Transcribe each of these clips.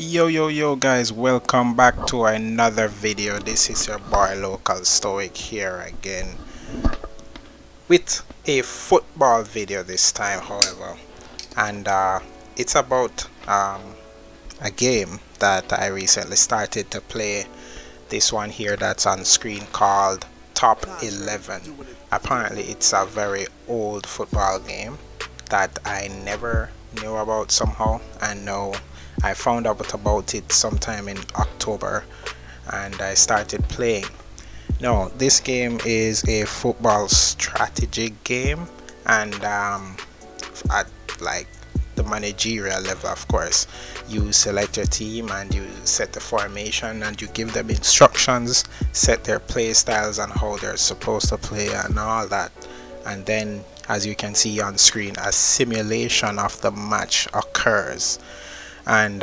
Yo guys, welcome back to another video. This is your boy Local Stoic here again with a football video this time, however, and it's about a game that I recently started to play. This one here that's on screen called Top 11. Apparently it's a very old football game that I never knew about somehow, and now I found out about it sometime in October and I started playing. Now, this game is a football strategy game, and at like the managerial level, of course, you select your team and you set the formation and you give them instructions, set their play styles and how they're supposed to play and all that. And then, as you can see on screen, a simulation of the match occurs. And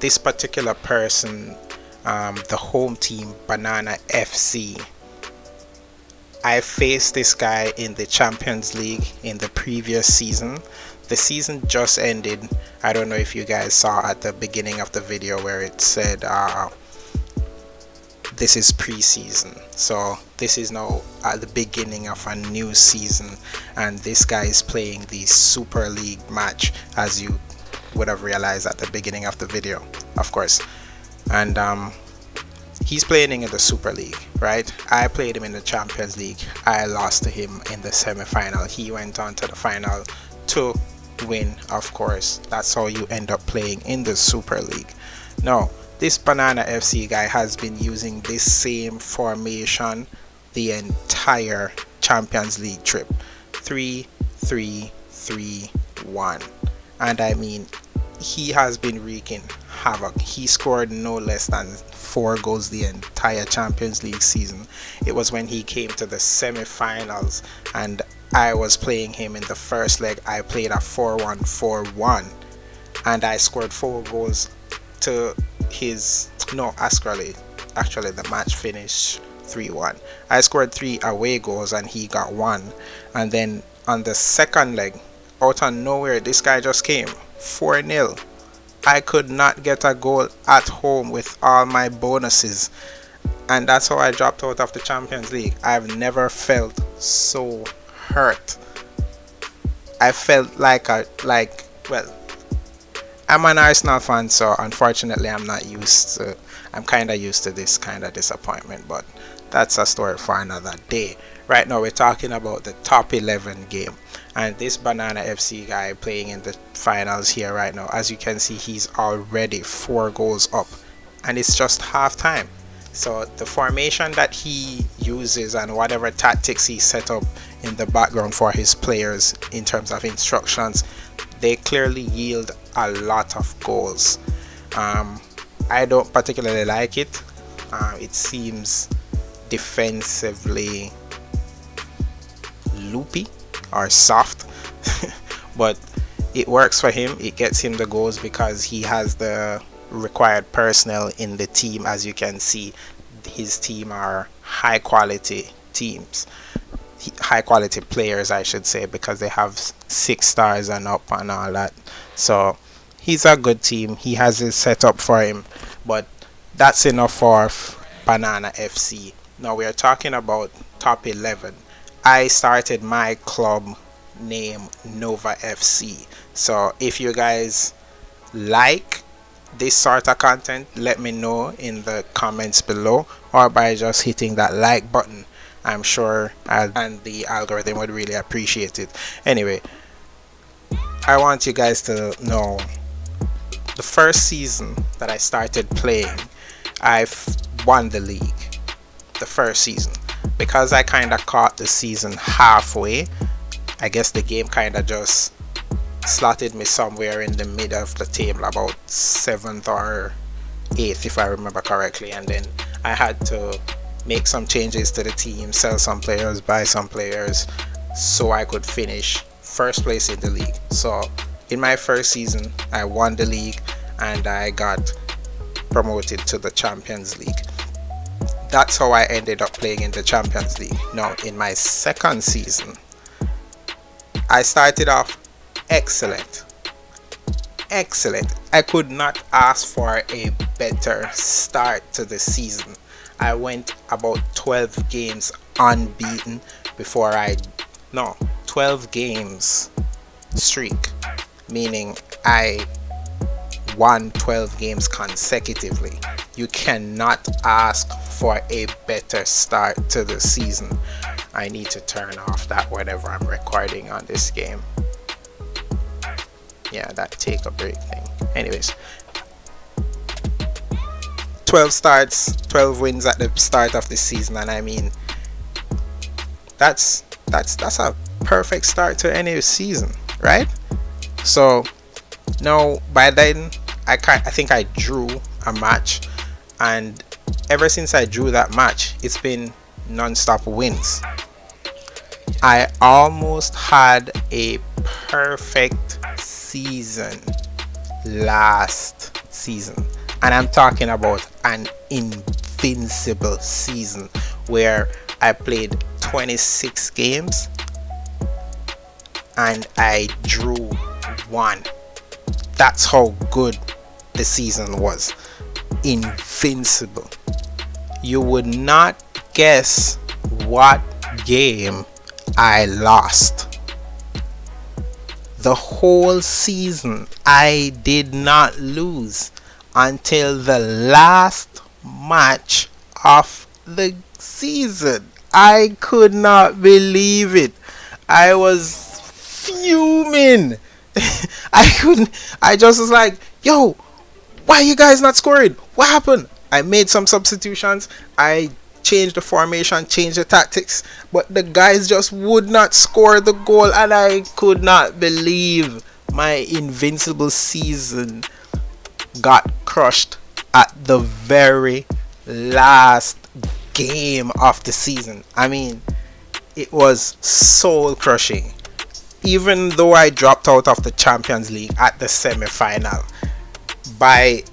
this particular person, the home team, Banana FC, I faced this guy in the Champions League in the previous season. The season just ended. I don't know if you guys saw at the beginning of the video where it said this is pre-season, so this is now at the beginning of a new season, and this guy is playing the Super League match, as you would have realized at the beginning of the video, of course. And he's playing in the Super League, right? I played him in the Champions League. I lost to him in the semi-final. He went on to the final to win, of course. That's how you end up playing in the Super League. Now, this Banana FC guy has been using this same formation the entire Champions League trip. 3-3-3-1. And I mean, he has been wreaking havoc. He scored no less than 4 goals the entire Champions League season. It was when he came to the semi-finals and I was playing him in the first leg. I played a 4-1-4-1 and I scored 4 goals to his, no, actually the match finished 3-1. I scored 3 away goals and he got 1. And then on the second leg, out of nowhere, this guy just came 4-0. I could not get a goal at home with all my bonuses, and that's how I dropped out of the Champions League. I've never felt so hurt. I felt well, I'm an Arsenal fan, so unfortunately I'm kind of used to this kind of disappointment, but that's a story for another day. Right now we're talking about the top 11 game, and this Banana FC guy playing in the finals here right now. As you can see, he's already 4 goals up and it's just half time. So the formation that he uses and whatever tactics he set up in the background for his players in terms of instructions, they clearly yield a lot of goals. I don't particularly like it. It seems defensively loopy or soft, but it works for him. It gets him the goals because he has the required personnel in the team. As you can see, his team are high quality teams, high quality players I should say, because they have 6 stars and up and all that. So he's a good team. He has it set up for him, but that's enough for Banana FC. Now we are talking about top 11. I started my club name Nova FC. So if you guys like this sort of content, let me know in the comments below, or by just hitting that like button. I'm sure and the algorithm would really appreciate it. Anyway, I want you guys to know, the first season that I started playing, I've won the league the first season. Because I kind of caught the season halfway, I guess the game kind of just slotted me somewhere in the middle of the table, about 7th or 8th if I remember correctly, and then I had to make some changes to the team, sell some players, buy some players, so I could finish first place in the league. So in my first season I won the league and I got promoted to the Champions League. That's how I ended up playing in the Champions League. Now in my second season, I started off excellent. excellent. I could not ask for a better start to the season. I went about 12 games unbeaten before I no 12 games streak, meaning I won 12 games consecutively. You cannot ask for a better start to the season. I need to turn off that whenever I'm recording on this game. Yeah, that take a break thing. Anyways, 12 starts, 12 wins at the start of the season, and I mean that's a perfect start to any season, right? So now by then I think I drew a match, and ever since I drew that match, it's been non-stop wins. I almost had a perfect season last season, and I'm talking about an invincible season where I played 26 games and I drew one. That's how good the season was. Invincible. You would not guess what game I lost. The whole season I did not lose until the last match of the season. I could not believe it. I was fuming. I just was like, yo, why are you guys not scoring? What happened? I made some substitutions. I changed the formation, changed the tactics, but the guys just would not score the goal, and I could not believe my invincible season got crushed at the very last game of the season. I mean, it was soul crushing. Even though I dropped out of the Champions League at the semi-final by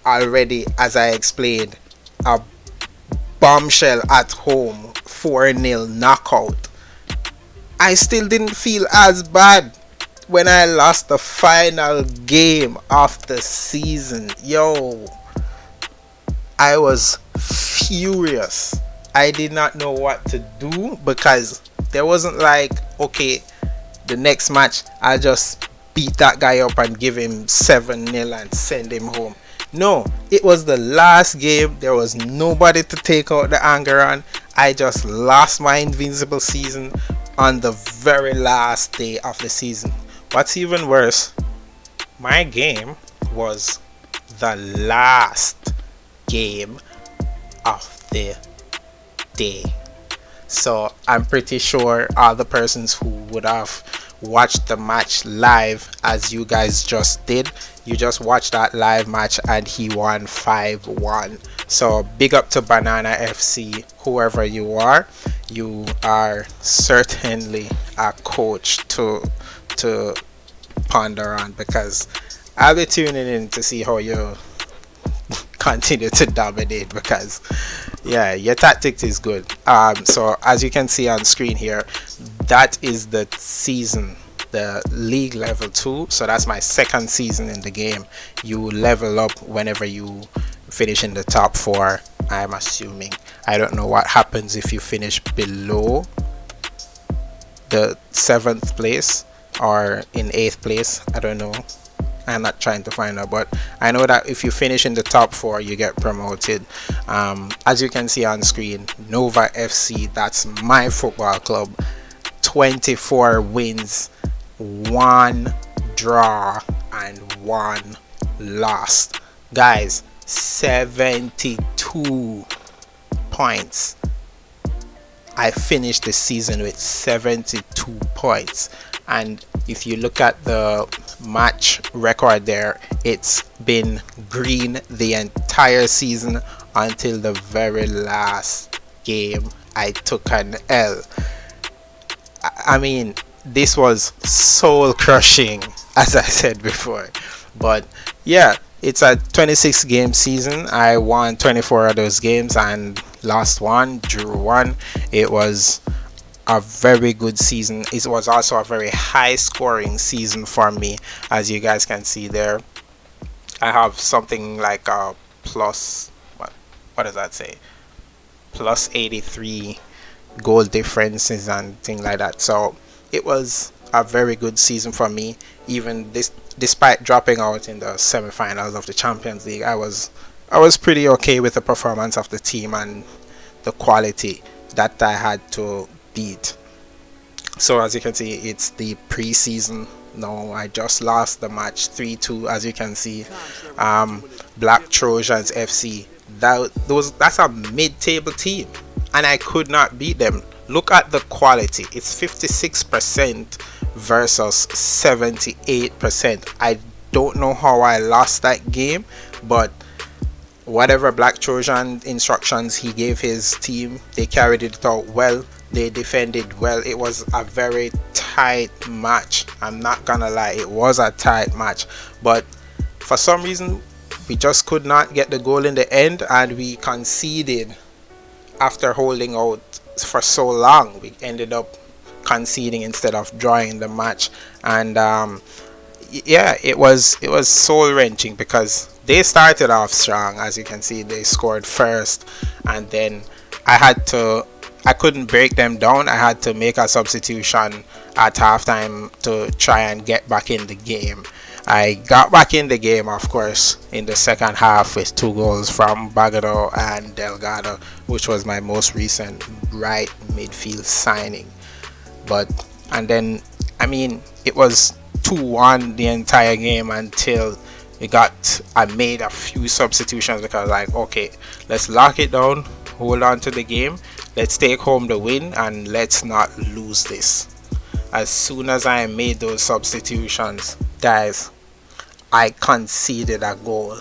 already, as I explained, a bombshell at home 4-0 knockout, I still didn't feel as bad when I lost the final game of the season. Yo, I was furious. I did not know what to do, because there wasn't like, okay, the next match I'll just beat that guy up and give him 7-0 and send him home. No, it was the last game. There was nobody to take out the anger on. I just lost my invincible season on the very last day of the season. What's even worse, my game was the last game of the day. So I'm pretty sure all the persons who would have watched the match live, as you guys just did, you just watched that live match and he won 5-1. So big up to Banana FC, whoever you are certainly a coach to ponder on, because I'll be tuning in to see how you continue to dominate, because yeah, your tactics is good. So as you can see on screen here, that is the season, the league level 2. So that's my second season in the game. You level up whenever you finish in the top 4, I'm assuming. I don't know what happens if you finish below the 7th place or in 8th place. I don't know. I'm not trying to find out, but I know that if you finish in the top 4, you get promoted. As you can see on screen, Nova FC, that's my football club. 24 wins, 1 draw, and 1 loss. Guys, 72 points. I finished the season with 72 points. And if you look at the match record there, it's been green the entire season until the very last game I took an L. I mean, this was soul crushing, as I said before. But yeah, it's a 26 game season. I won 24 of those games and lost 1, drew 1. It was a very good season. It was also a very high scoring season for me, as you guys can see there. I have something like a plus, what does that say, plus 83 goal differences and things like that. So it was a very good season for me. Even this, despite dropping out in the semifinals of the Champions League, I was pretty okay with the performance of the team and the quality that I had to beat. So as you can see, it's the preseason. No, I just lost the match 3-2. As you can see, Black Trojans FC. That's a mid-table team, and I could not beat them. Look at the quality. It's 56% versus 78%. I don't know how I lost that game, but whatever Black Trojan instructions he gave his team, they carried it out well. They defended well. It was a very tight match. I'm not gonna lie, it was a tight match, but for some reason we just could not get the goal in the end, and we conceded after holding out for so long. We ended up conceding instead of drawing the match, and yeah, it was soul wrenching because they started off strong. As you can see, they scored first, and then I couldn't break them down. I had to make a substitution at halftime to try and get back in the game. I got back in the game, of course, in the second half with 2 goals from Bagado and Delgado, which was my most recent right midfield signing. But and then, I mean, it was 2-1 the entire game until I made a few substitutions because, like, okay, let's lock it down, hold on to the game, let's take home the win, and let's not lose this. As soon as I made those substitutions, guys, I conceded a goal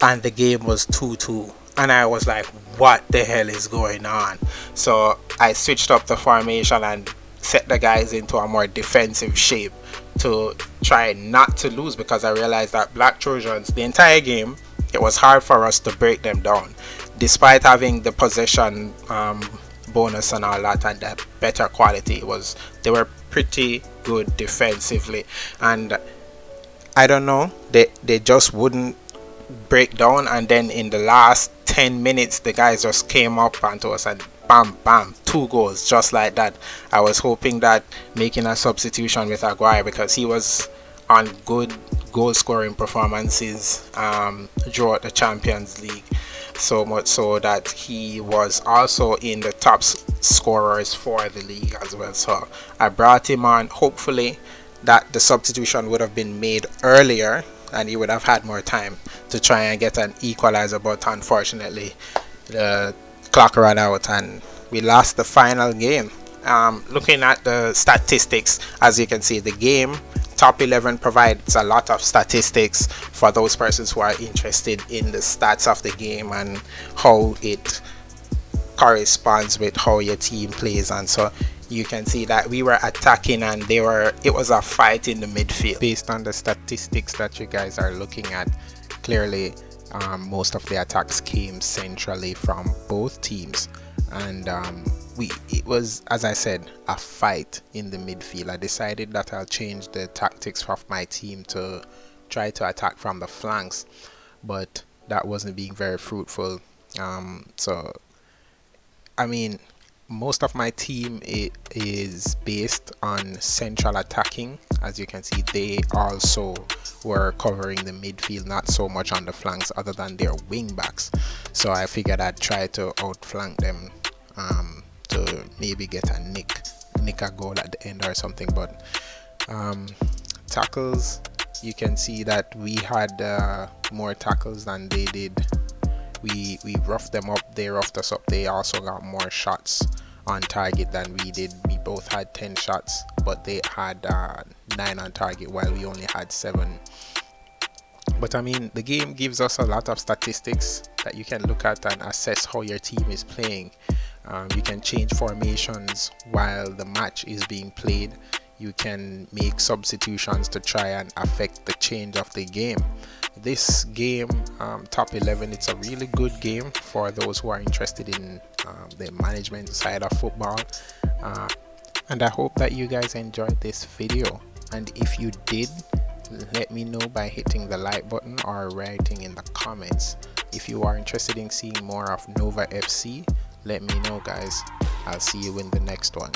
and the game was 2-2, and I was like, what the hell is going on? So I switched up the formation and set the guys into a more defensive shape to try not to lose, because I realized that Black Trojans, the entire game, it was hard for us to break them down despite having the possession bonus and all that and that better quality. They were pretty good defensively, and I don't know, they just wouldn't break down. And then in the last 10 minutes the guys just came up onto us and bam bam, 2 goals just like that. I was hoping that making a substitution with Aguirre, because he was on good goal scoring performances throughout the Champions League, so much so that he was also in the top scorers for the league as well. So I brought him on, hopefully that the substitution would have been made earlier and he would have had more time to try and get an equalizer, but unfortunately the clock ran out and we lost the final game. Looking at the statistics, as you can see, the game top 11 provides a lot of statistics for those persons who are interested in the stats of the game and how it corresponds with how your team plays. And so you can see that we were attacking and it was a fight in the midfield. Based on the statistics that you guys are looking at, clearly most of the attacks came centrally from both teams, and it was, as I said, a fight in the midfield. I decided that I'll change the tactics of my team to try to attack from the flanks, but that wasn't being very fruitful. So I mean, most of my team is based on central attacking. As you can see, they also were covering the midfield, not so much on the flanks other than their wing backs. So I figured I'd try to outflank them to maybe get a nick a goal at the end or something. But tackles, you can see that we had more tackles than they did. We roughed them up, they roughed us up. They also got more shots on target than we did. We both had 10 shots, but they had 9 on target while we only had 7. But I mean, the game gives us a lot of statistics that you can look at and assess how your team is playing. You can change formations while the match is being played. You can make substitutions to try and affect the change of the game. this game, top 11, it's a really good game for those who are interested in the management side of football. And I hope that you guys enjoyed this video, and if you did, let me know by hitting the like button or writing in the comments. If you are interested in seeing more of Nova FC, let me know, guys. I'll see you in the next one.